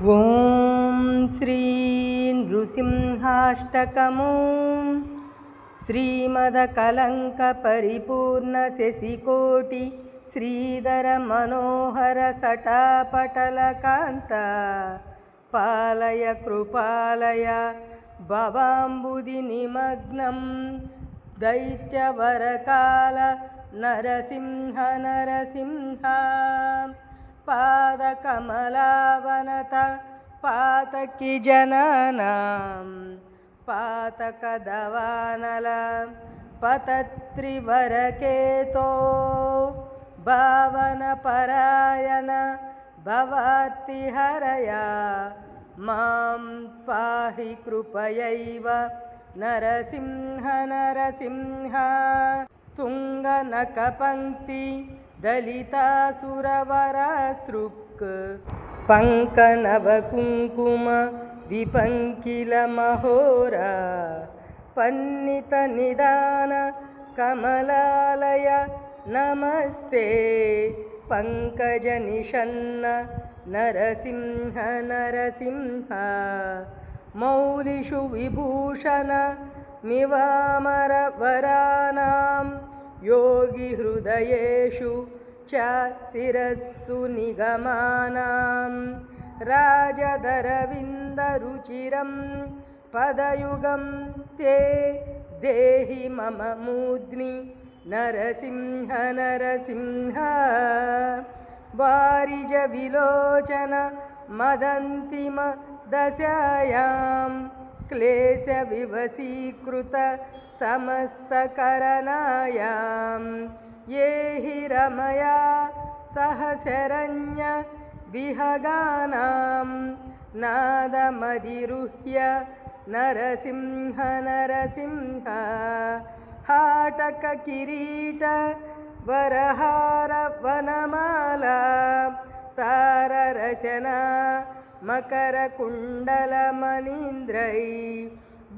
ಓಂ ಶ್ರೀ ನೃಸಿಂಹಾಷ್ಟಕಮೋ ಶ್ರೀಮದಕಲಂಕ ಪರಿಪೂರ್ಣ ಶಶಿಕೋಟಿ ಶ್ರೀಧರ ಮನೋಹರ ಸಟಾಪಟಲಕಾಂತ ಪಾಲಯ ಕೃಪಾಲಯ ಭವಾಂಬುಧಿ ನಿಮಗ್ನಂ ದೈತ್ಯವರಕಾಲ ನರಸಿಂಹ ನರಸಿಂಹ ಪಾದಕಮಲಾವನತ ಪಾತಕಿ ಜನನಾಂ ಪಾತಕದವಾನಲ ಪತತ್ರಿವರಕೇತೋ ಭಾವನ ಪರಾಯಣ ಭವಾರ್ತಿಹರಯ ಮಾಂ ಪಾಹಿ ಕೃಪಯೈವ ನರಸಿಂಹ ನರಸಿಂಹ ತುಂಗನಖಪಂಕ್ತಿ ದಲಿತಾಸುರವರಸೃಕ್ ಪಂಕನವಕುಂಕುಮ ವಿಪಂಕಿಲ ಮಹೋರ ಪನ್ನಿತ ನಿಧಾನ ಕಮಲಾಲಯ ನಮಸ್ತೆ ಪಂಕಜ ನಿಷನ್ನ ನರಸಿಂಹ ನರಸಿಂಹ ಮೌಲಿಷು ವಿಭೂಷಣ ಮಿವಾಮರ ವರಾನಾಂ ಯೋಗಿ ಹೃದಯೇಷು ಚ ಶಿರಸ್ಸು ನಿಗಮಾನಾಂ ರಾಜಧರವಿಂದರುಚಿರಂ ಪದಯುಗಂ ತೇ ದೇಹಿ ಮಮ ಮೂರ್ಧ್ನಿ ನರಸಿಂಹ ನರಸಿಂಹ ವಾರಿಜ ವಿಲೋಚನ ಮದಂತಿಮ ದಶಾಯಾಂ ಕ್ಲೇಶ ವಿವಸೀಕೃತ ಸಮಸ್ತಕರನಾಯಾಂ ಯೇ ಹಿ ರಮಯಾ ಸಹ ಶರಣ್ಯ ವಿಹಗಾನಾಂ ನಾದಮಧಿರುಹ್ಯ ನರಸಿಂಹ ನರಸಿಂಹ ಹಾಟಕ ಕಿರೀಟ ವರಹಾರ ವನಮಾಲಾ ತಾರರಚನಾ ಮಕರ ಕುಂಡಲ ಮನೀಂದ್ರೈ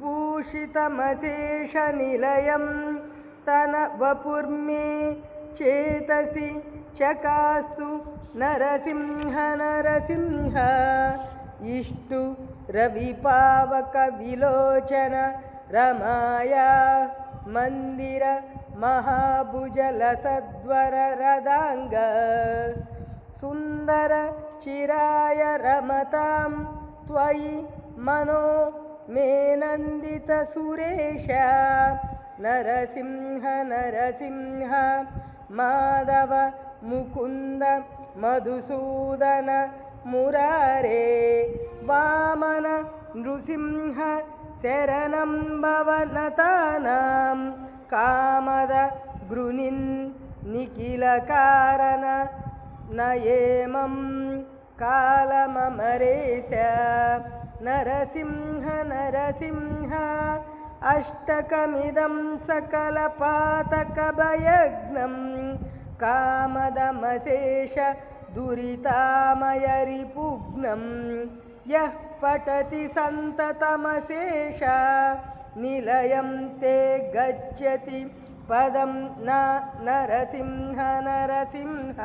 ಭೂಷಿತಮಶೇಷ ನಿಲಯಂ ತನ ವಪುರ್ಮೇ ಚೇತಸಿ ಚಕಾಸ್ತು ನರಸಿಂಹ ನರಸಿಂಹ ಇಷ್ಟು ರವಿಪಾವಕ ವಿಲೋಚನ ರಮಾಯ ಮಂದಿರ ಮಹಾಭುಜಲ ಸದ್ವರ ರದಾಂಗ ಸುಂದರ ಚಿರಾಯ ರಮತಾಂ ತ್ವಯಿ ಮನೋ ಮೇ ನಂದಿತ ಸುರೇಶ ನರಸಿಂಹ ನರಸಿಂಹ ಮಾಧವ ಮುಕುಂದ ಮಧುಸೂದನ ಮುರಾರೇ ವಾಮನ ನೃಸಿಂಹ ಶರಣಂ ಭವನತಾನಾಂ ಕಾಮದ ಗೃಣಿನ್ ನಿಖಿಲ ಕಾರಣ ನಯೇಮಂ ಕಾಲಮಮರೇಶ ನರಸಿಂಹ ನರಸಿಂಹ ಅಷ್ಟಕಮಿದಂ ಸಕಲ ಪಾತಕ ಭಯಗ್ನಂ ಕಾಮದಮಶೇಷ ದುರಿತಾಮಯ ರಿಪುಘ್ನಂ ಯಃ ಪಠತಿ ಸಂತತಮಶೇಷ ನಿಲಯಂ ತೇ ಗಚ್ಚತಿ ಪದಂ ನ ನರಸಿಂಹ ನರಸಿಂಹ